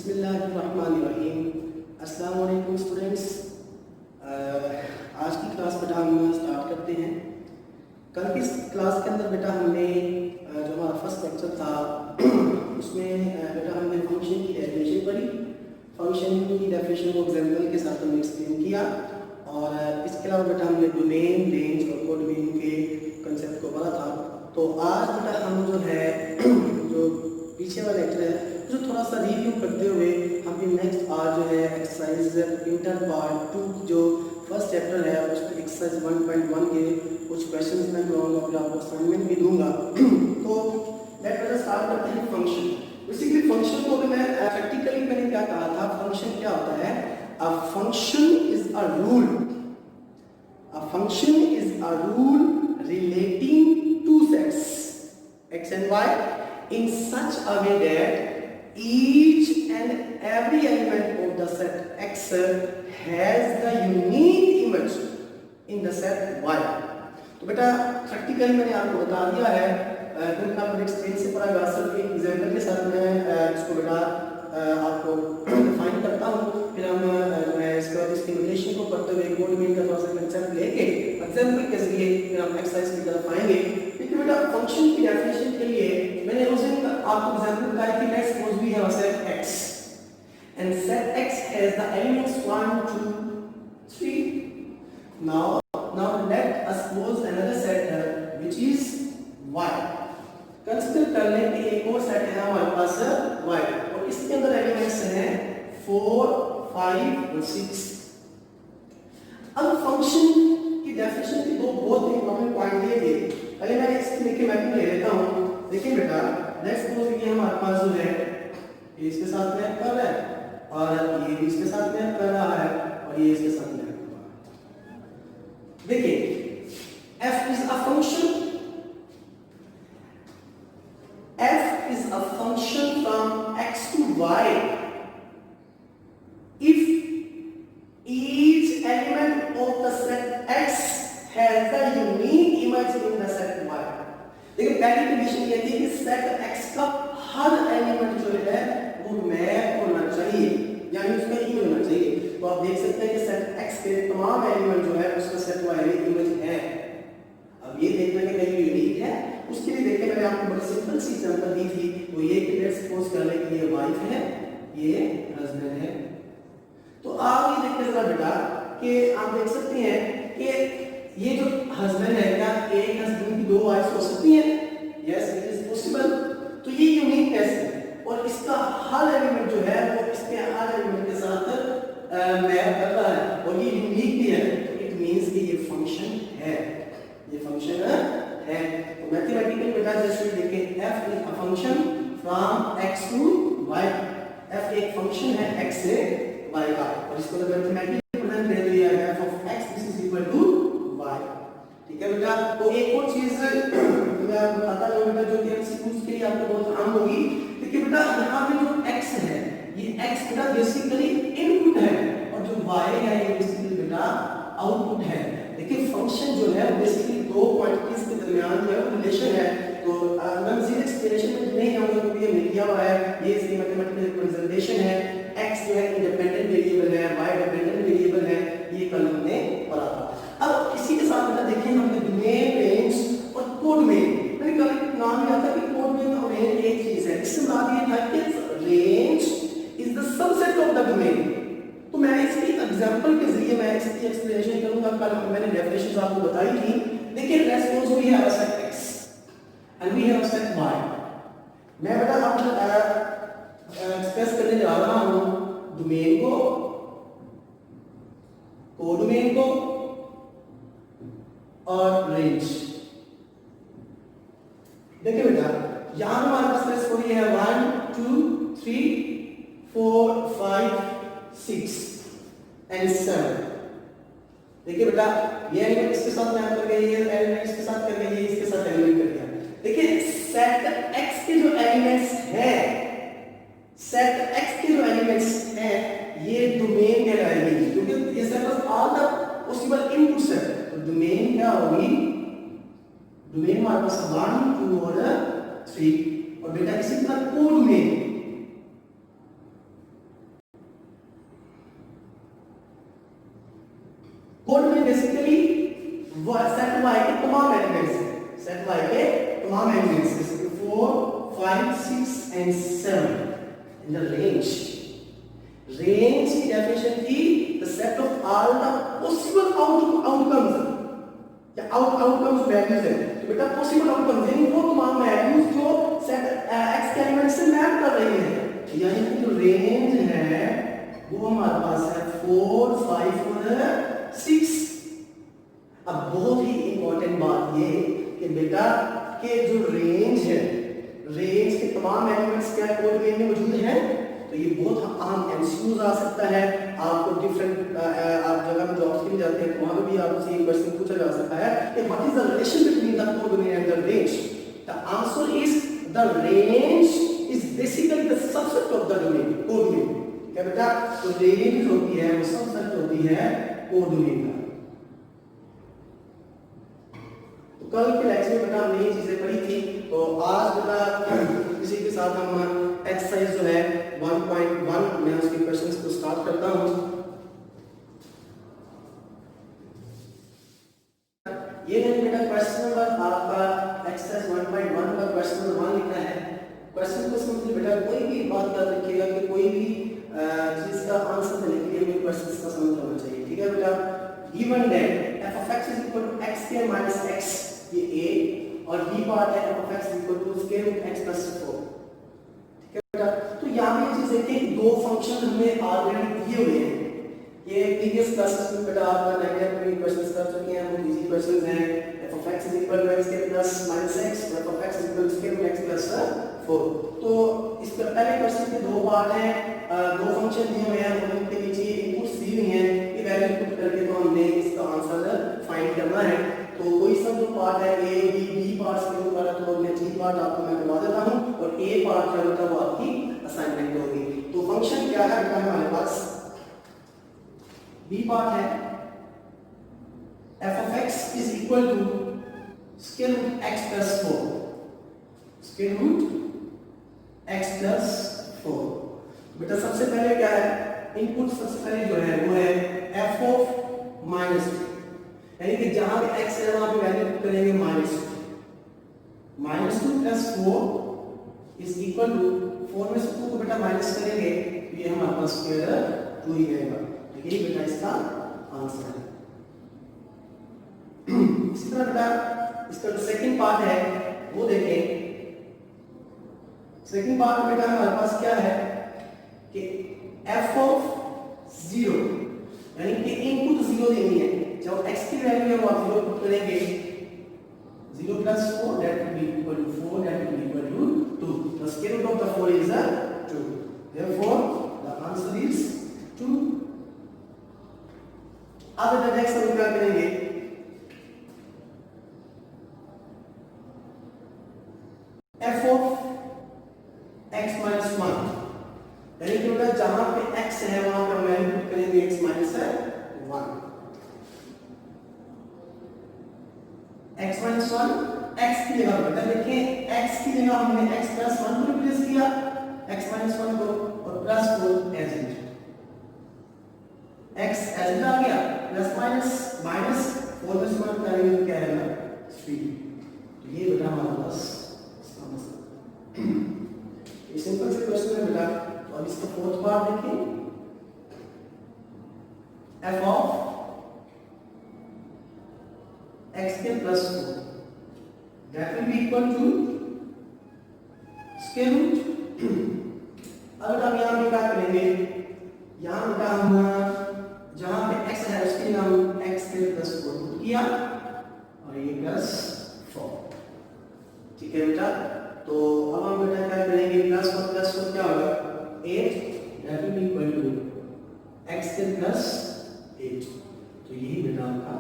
बिस्मिल्लाहिर्रहमानिर्रहीम। अस्सलाम वालेकुम स्टूडेंट्स। आज की क्लास बेटा हम स्टार्ट करते हैं। कल की क्लास के अंदर बेटा हमने जो हमारा फर्स्ट लेक्चर था उसमें बेटा हमने फंक्शन की डेफिनेशन पढ़ी। फंक्शन की डेफिनेशन को एग्जाम्पल के साथ हमने एक्सप्लेन किया और इसके अलावा बेटा हमने डोमेन, रेंज और कोडोमेन के कंसेप्ट को पढ़ा था। तो आज बेटा हम जो है जो पीछे वाला लेक्चर है जो थोड़ा सा रिव्यू करते हुए हम नेक्स्ट आज जो है एक्सरसाइज इंटर पार्ट 2 जो फर्स्ट चैप्टर है उसमें एक्सरसाइज 1.1 के कुछ क्वेश्चंस मैं कराऊंगा, फिर आपको असाइनमेंट भी दूंगा। तो लेट अस स्टार्ट करते हैं फंक्शन। बेसिकली फंक्शन को मैं प्रैक्टिकली मैंने क्या कहा था, फंक्शन क्या होता है? A function is a rule, a function is a rule relating two sets x and y in such a way that each and every element of the set x has the unique image in the set y। तो बेटा practically मैंने आपको बता दिया है, क्योंकि मैं explain से पढ़ा गा सिर्फ एक एग्जांपल के साथ मैं इसको बेटा आपको डिफाइन करता हूँ, फिर हम जो है इसके बाद इसकी रिलेशन को पढ़ते हुए कोडोमेन का थोड़ा सा कंसेप्ट लेके एग्जांपल के जरिए फिर हम एक्सरसाइज की तरफ आएंगे। देखिए बेटा फंक्शन की डेफिनेशन के लिए मैंने उस दिन आपको एग्जांपल बताया कि let's suppose we have a set x and set x has the elements 1 2 3। now let us suppose another set which is y। Consider कर लें कि एक और सेट है हमारे पास y और इसके अंदर एलिमेंट्स हैं 4 5 और 6। अब फंक्शन की डेफिनेशन के दो बहुत इंपॉर्टेंट पॉइंट ये थे। पहले मैं इसके लेके मैपिंग ले लेता हूं। देखिए बेटा लेट्स सपोज कि हमारे पास जो है ये इसके साथ मैप कर रहा है और ये भी इसके साथ मैप कर रहा है और ये इसके साथ मैप कर रहा है। देखिए f is a function, f is a function from x to y if each element of the set x has the unique image in the set y। देखिए पहली कंडीशन ये थी कि सेट x का हर एलिमेंट जो है वो map होना चाहिए, यानी उसमें ही होना चाहिए। तो आप देख सकते हैं कि सेट x के तमाम एलिमेंट जो है उसका सेट y में इमेज है। अब ये देखना कि कहीं यूनिक है, उसके लिए देखिए मैंने आपको बड़ी सिंपल सी एग्जांपल दी थी। तो ये कि लेट्स सपोज कर लें कि ये वाइफ है, ये हस्बैंड है। तो आप ये देखते जरा बेटा कि आप देख सकते हैं कि ये जो हस्बैंड है क्या एक हस्बैंड की दो वाइफ्स हो सकती हैं? Yes it is possible. तो ये यूनिकनेस है और इसका हर एलिमेंट जो है वो इसके हर एलिमेंट के साथ मैप कर रहा है और ये यूनिक भी है। तो इट मींस कि ये फंक्शन है, ये फंक्शन है। तो मैथमेटिकली बेटा जैसे देखें f is a function from x to y। f एक फंक्शन है x से y का और इसको तो मैथमेटिकली प्रेजेंट कर दिया है f of x this is equal to y। ठीक है बेटा। तो एक और चीज मैं आपको बताता हूं बेटा जो कि एमसीक्यूज के लिए आपको बहुत आम होगी। देखिए बेटा यहां पे जो x है ये x बेटा बेसिकली इनपुट है और जो y है ये बेसिकली बेटा आउटपुट है। देखिए फंक्शन जो है बेसिकली दो क्वांटिटीज के दरमियान जो है रिलेशन है। तो मैं मजीद एक्सप्लेनेशन में नहीं आऊंगा क्योंकि ये लिखा हुआ है, ये इसकी मैथमेटिकल रिप्रेजेंटेशन है। x जो है इंडिपेंडेंट वेरिएबल है, y डिपेंडेंट वेरिएबल है, ये कल हमने पढ़ा था। अब इसी के साथ बेटा देखिए हमने डोमेन, रेंज और कोडोमेन, मैंने कल एक नाम लिया था कि कोडोमेन और रेंज एक चीज है। इससे मुराद ये था कि range is the subset of the domain. तो मैं इसकी एग्जांपल के जरिए मैं इसकी एक्सप्लेनेशन करूंगा। कल मैंने डेफिनेशंस आपको बताई थी। देखिए let's suppose we have a set x and we have a set y। मैं बेटा अब एक्सप्रेस करने जा रहा हूं डोमेन को, कोडोमेन को और रेंज। देखिए बेटा यहां हमारे पास लेट्स सपोज ये है 1 2 3 4 5 6 एंड 7। देखिए बेटा ये एलिमेंट इसके साथ मैप कर गया, ये एलिमेंट इसके साथ कर गया, ये इसके साथ एलिमेंट कर गया। देखिए सेट x के जो एलिमेंट्स हैं, सेट x के जो एलिमेंट्स हैं ये डोमेन कहलाएंगे क्योंकि ये set of all the possible inputs है। तो डोमेन क्या होगी? डोमेन हमारे पास 1 2 और 3 और बेटा इसी तरह कोडोमेन, कोडोमेन हमारे पास 1 2 3 4 5 6 एंड 7। देखिए बेटा ये एलिमेंट इसके साथ मैप कर गया, ये इसके साथ एलिमेंट कर गया। देखिए सेट x के जो एलिमेंट्स हैं, सेट x के जो एलिमेंट्स हैं ये डोमेन कहलाएंगे क्योंकि ये set of all the possible inputs है। तो डोमेन क्या होगी? डोमेन हमारे पास 1 2 और 3 और बेटा इसी तरह कोडोमेन एलिमेंट्स हैं, सेट वाई के तमाम एलिमेंट्स जैसे कि 4 5 6 एंड 7 इन द रेंज की डेफिनेशन थी the set of all the possible outcomes या आउटकम्स वैल्यूज है। तो बेटा पॉसिबल आउटकम्स यानी वो तमाम वैल्यूज जो सेट x के एलिमेंट से मैप कर रही है, यानी कि जो रेंज है वो हमारे पास है 4 5 और 6। अब बहुत ही इंपॉर्टेंट बात ये कि बेटा के जो रेंज है, रेंज के तमाम एलिमेंट्स क्या कोड में मौजूद हैं। तो ये बहुत अहम एमसीक्यूज आ सकता है आपको डिफरेंट आप जगह में जॉब्स के लिए जाते हैं तो वहां पे भी आपसे एक क्वेश्चन पूछा जा सकता है कि what is the relation between the code domain and the range. The answer is the range is basically the subset of the domain code domain. क्या बेटा तो रेंज होती है वो सबसेट होती है कोड डोमेन का। तो कल के लेक्चर में बेटा हमने ये चीजें पढ़ी थी, तो आज बेटा इसी के साथ हम एक्सरसाइज जो है 1.1 मैं उसके क्वेश्चंस को स्टार्ट करता हूं। ये है बेटा क्वेश्चन नंबर आपका एक्सरसाइज 1.1 का क्वेश्चन नंबर 1 लिखा है। क्वेश्चन को समझिए बेटा, कोई भी बात याद रखिएगा कि कोई भी चीज का आंसर देने के लिए हमें क्वेश्चंस का समझ होना चाहिए, ठीक है बेटा। Given that f of x is equal to x square minus x, ये a, और b पार्ट है f of x is equal to square root x plus 4, ठीक है बेटा। तो यहाँ पे चीज देखिए दो फंक्शन हमें ऑलरेडी दिए हुए हैं, ये प्रीवियस क्लासेस में बेटा आपका नेगेटिव क्वेश्चंस कर चुके हैं, वो इजी क्वेश्चंस हैं। f of x is equal to x square plus minus x, f of x is equal to square root x plus 4। तो इस पहले क्वेश्चन के दो पार्ट हैं, दो फंक्शन दिए हुए हैं, उनके नीचे इनपुट्स दी हुई हैं, ये वैल्यू पुट करके तो हमने इसका आंसर फाइंड करना है। तो कोई सा जो पार्ट है a b पार्ट के ऊपर है, तो मैं g पार्ट आपको मैं करवा देता हूं और a पार्ट जो होता है वो आपकी असाइनमेंट होगी। तो फंक्शन क्या है बेटा हमारे पास, b पार्ट है f of x is equal to square root x plus 4, square root x plus 4। बेटा सबसे पहले क्या है, इनपुट सबसे पहले जो है वो है f of minus 2, यानी कि जहां पे x है वहां पे वैल्यू पुट करेंगे -2 plus 4 is equal to 4 में से 2 को बेटा माइनस करेंगे तो ये हमारे पास स्क्वायर 2 ही रहेगा। तो ये बेटा इसका आंसर है। इसी तरह बेटा इसका जो सेकंड पार्ट है वो देखें। सेकंड पार्ट में बेटा हमारे पास क्या है कि f of 0, यानी कि इनपुट 0 देनी है, जब x की वैल्यू है वो आप 0 पुट करेंगे, 0 plus 4 that will be equal to 4, that will be equal to 2. The square root of the 4 is 2. Therefore the answer is 2. अब बेटा नेक्स्ट हम क्या करेंगे, f of x minus 1, यानी कि बेटा जहां पे x है वहां पे वैल्यू पुट करेंगे x minus 1, x minus 1 x की जगह बेटा देखिए x की जगह हमने x plus 1 को रिप्लेस किया, x minus 1 को, और प्लस को as it, x as it आ गया, प्लस माइनस 4 में से 1 करेंगे तो क्या आएगा 3। तो ये बेटा हमारे पास इसका आंसर। ये सिंपल से क्वेश्चन है बेटा। तो अब इसका फोर्थ पार्ट देखिए, f of x के plus 4 that will be equal to square root। अब हम यहाँ पे क्या करेंगे, यहाँ बेटा हम जहाँ पे x है उसके लिए हम x के प्लस 4 पुट किया और ये प्लस 4, ठीक है बेटा। तो अब हम बेटा क्या करेंगे, प्लस 4 क्या होगा 8, that will be equal to x के प्लस 8। तो यही बेटा आपका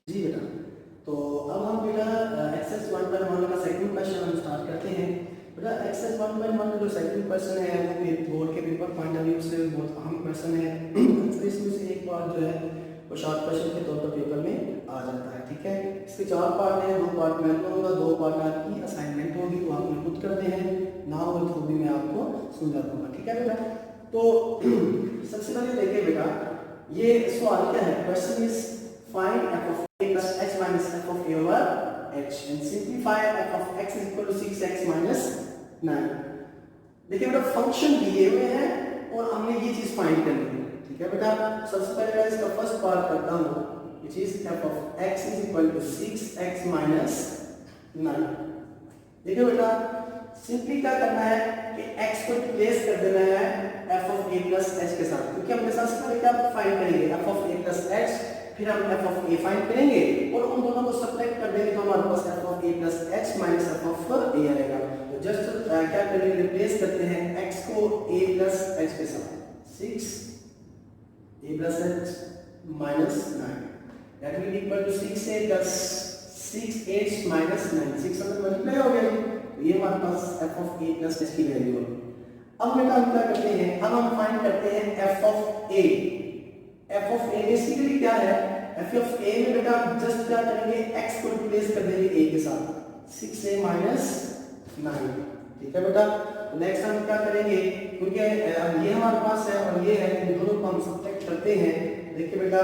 जी बेटा। तो अब हम बेटा एक्सरसाइज 1.1 का सेकंड क्वेश्चन हम स्टार्ट करते हैं। बेटा एक्सरसाइज 1.1 का जो सेकंड क्वेश्चन है वो बोर्ड के पेपर पॉइंट ऑफ व्यू से बहुत अहम क्वेश्चन है। इसमें से एक पार्ट जो है वो शॉर्ट क्वेश्चन के तौर पर पेपर में आ जाता है, ठीक है। इसके 4 पार्ट हैं, 2 पार्ट मैं करूँगा, 2 पार्ट आपकी असाइनमेंट होगी, वो आप खुद करते हैं, ना हो तो भी मैं आपको समझा दूंगा, ठीक है बेटा। तो सबसे पहले देखिए बेटा ये सवाल क्या है, question is find f of a plus h minus f of a over h and simplify f of x is equal to 6x minus 9. देखिए बेटा फंक्शन दिए हुए हैं और हमने ये चीज फाइंड करनी है, ठीक है बेटा। सबसे पहले मैं इसका फर्स्ट पार्ट करता हूँ which is f of x is equal to 6x minus 9। देखिए बेटा सिंपली क्या करना है कि x को रिप्लेस कर देना है f of a plus h के साथ, क्योंकि हमने सबसे पहले क्या फाइंड करेंगे f of a plus h, फिर हम f of a फाइंड करेंगे और उन दोनों को सब्ट्रैक्ट कर देंगे तो हमारे पास f of a plus h minus f of a आएगा। तो जस्ट क्या करेंगे, रिप्लेस करते हैं x को a plus h के साथ, 6 a plus h minus 9 that will equal to 6a plus 6h minus 9, 600 multiply हो गया, तो ये हमारे पास f of a plus h की वैल्यू है। अब बेटा हम क्या करते हैं, अब हम फाइंड करते हैं f of a। f of a basically क्या है, f of a में बेटा जस्ट क्या करेंगे, x को रिप्लेस कर देंगे a के साथ, 6a minus 9, ठीक है बेटा। तो नेक्स्ट हम क्या करेंगे, क्योंकि अब ये हमारे पास है और ये है, इन दोनों को हम सब्ट्रैक्ट करते हैं। देखिए बेटा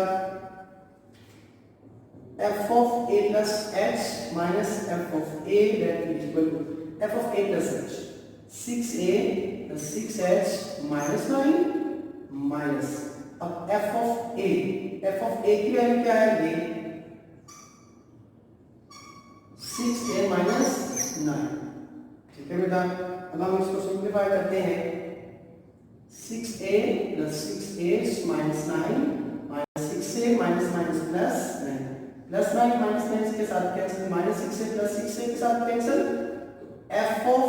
f of a plus h minus f of a that is equal to f of a plus h, 6a plus 6h minus 9 minus अब f of a की वैल्यू क्या है, ये 6a minus 9, ठीक है बेटा। अब हम इसको सिंप्लीफाई करते हैं, 6a plus 6h minus 9 minus 6a minus minus plus 9 plus 9 minus 9 के साथ कैंसिल, माइनस 6 प्लस 6 के साथ cancel, f of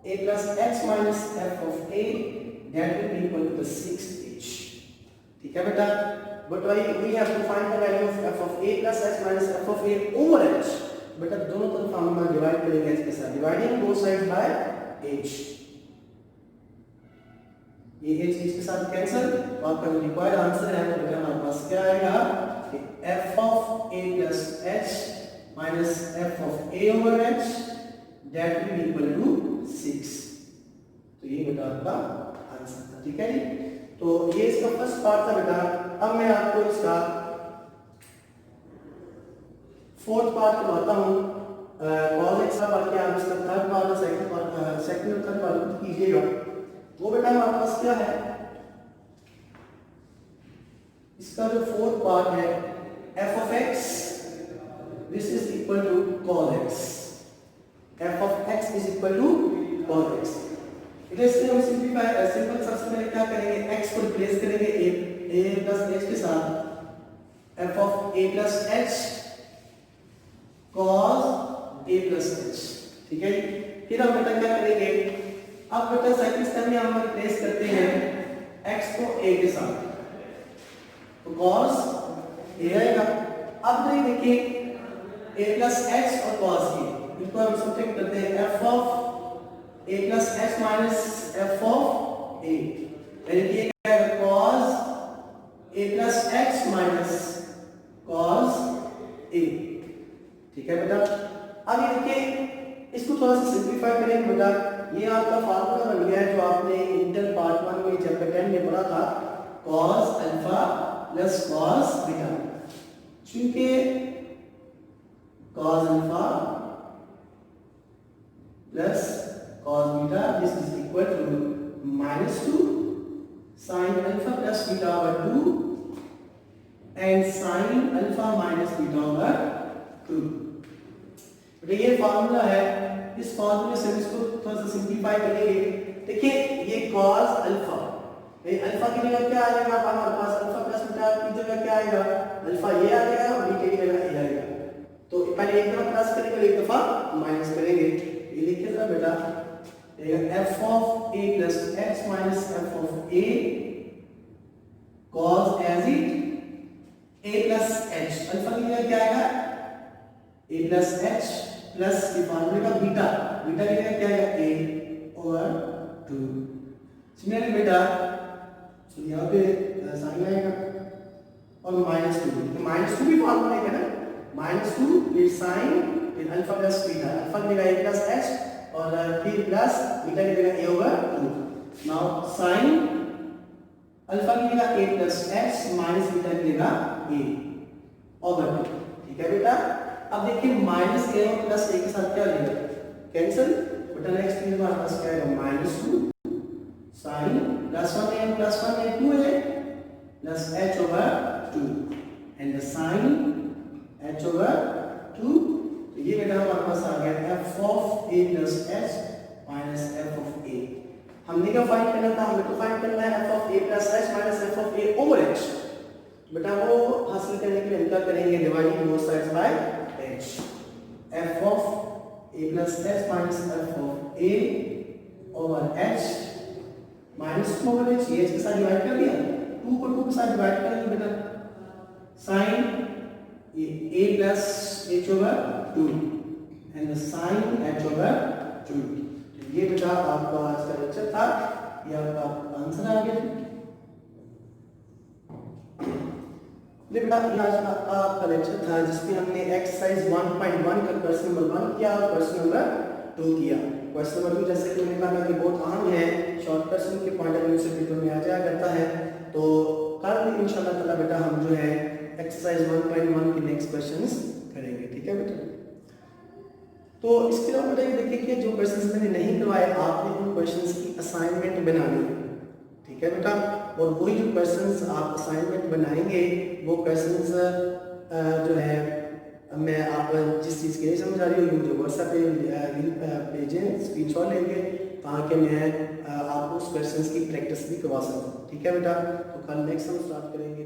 a plus h minus f of a that will be equal to the 6h, ठीक है बेटा। but we have to find the value of f of a plus h minus f of a over h। बेटा दोनों तरफ हम divide करेंगे h के साथ, dividing both sides by h, ये h के साथ कैंसिल, तो आपका जो रिक्वायर्ड आंसर है तो बेटा हमारे पास क्या आएगा, f of a plus h minus f of a over h that will be equal to 6। तो ये बेटा आपका आंसर था, ठीक है जी। तो ये इसका फर्स्ट पार्ट था बेटा। अब मैं आपको इसका फोर्थ पार्ट करवाता हूँ, कॉज एक्स का पार्ट, आप इसका थर्ड पार्ट और सेकंड और थर्ड पार्ट कीजिएगा। वो बेटा हमारे पास क्या है, इसका जो फोर्थ पार्ट है f of x, this is equal to cos x, f of x is equal to cos x। इसलिए हम सिंपल सबसे पहले क्या करेंगे, x को रिप्लेस करेंगे a plus h के साथ, f of a plus h cos a plus h, ठीक है। फिर हम बेटा क्या करेंगे, अब बेटा सेकंड स्टेप में हम रिप्लेस करते हैं x को a के साथ, तो cos a आएगा। अब देखिए a plus h और cos a, इनको हम सब्ट्रैक्ट करते हैं, f of a plus h minus f of a, यानी कि क्या है, cos a plus h minus cos a, ठीक है बेटा। अब ये देखिए इसको थोड़ा सा सिंप्लीफाई करें बेटा, ये आपका फार्मूला बन गया है जो आपने इंटर पार्ट 1 में चैप्टर 10 में पढ़ा था, cos alpha plus cos beta. चूंकि cos alpha plus cos beta this is equal to -2 sin alpha plus beta over 2 and sin alpha minus beta over 2। तो ये फार्मूला है, इस फार्मूले से इसको थोड़ा सा सिंपलीफाई करेंगे। देखिए ये cos अल्फा, अल्फा की जगह क्या आएगा, हमारे पास अल्फा प्लस बीटा की जगह क्या आएगा, अल्फा ये आ जाएगा और बीटा की जगह ये आएगा। तो पहले एक दफा प्लस करेंगे और एक दफा माइनस करेंगे। ये लिखिए जरा बेटा, f of a plus h minus f of a cos as it a plus h, alpha की जगह क्या आएगा, a plus h प्लस के फार्मूले का बीटा, बीटा की जगह क्या आएगा, a ओवर 2। सिमिलरली बेटा तो यहाँ पे साइन आएगा और -2, तो -2 भी फार्मूला है ना, -2 फिर साइन फिर अल्फा प्लस बीटा, अल्फा की जगह a प्लस h और फिर प्लस बीटा की जगह a over 2। Now sine alpha की जगह a plus h minus beta की जगह a, ओवर 2, ठीक है बेटा। अब देखिए माइनस ए और प्लस ए के साथ क्या लेगा, कैंसिल, बेटा नेक्स्ट में हमारे पास क्या आएगा, -2 sin +1a +1a 2a plus h over 2 and sin h over 2, तो ये बेटा हमारे पास आ गया f of a plus h minus f of a। हमने क्या फाइंड करना था, हमें तो फाइंड करना है f of a plus h minus f of a over h। बेटा वो हासिल करने के लिए हम क्या करेंगे, dividing both sides by h, f of a plus h minus f of a over h minus 2 over h, ये h के साथ डिवाइड कर दिया, 2 को 2 के साथ डिवाइड करेंगे बेटा, sin a plus h over 2 and the sin h over 2। ये बेटा आपका आज का लेक्चर था, ये आपका आंसर आ गया। ये बेटा ये आज का आपका लेक्चर था जिसमें हमने एक्सरसाइज 1.1 का क्वेश्चन नंबर 1 किया और क्वेश्चन नंबर 2 किया। क्वेश्चन नंबर 2 जैसे कि मैंने कहा कि बहुत आम है, शॉर्ट क्वेश्चन के पॉइंट ऑफ व्यू से पेपर में आ जाया करता है। तो कल इंशाल्लाह ताला बेटा हम जो है एक्सरसाइज 1.1 के नेक्स्ट क्वेश्चंस करेंगे, ठीक है बेटा। तो इसके अलावा बेटा ये देखिए कि जो क्वेश्चंस मैंने नहीं करवाए आपने उन क्वेश्चंस की असाइनमेंट बनानी है, ठीक है बेटा। और वही जो क्वेश्चंस आप असाइनमेंट बनाएंगे वो क्वेश्चंस जो है मैं आप जिस चीज़ के लिए समझ आ रही हूँ मुझे व्हाट्सएप पे भेजें, स्क्रीनशॉट लेंगे ताकि मैं आपको उस क्वेश्चंस की प्रैक्टिस भी करवा सकूँ, ठीक है बेटा। तो कल नेक्स्ट हम स्टार्ट करेंगे।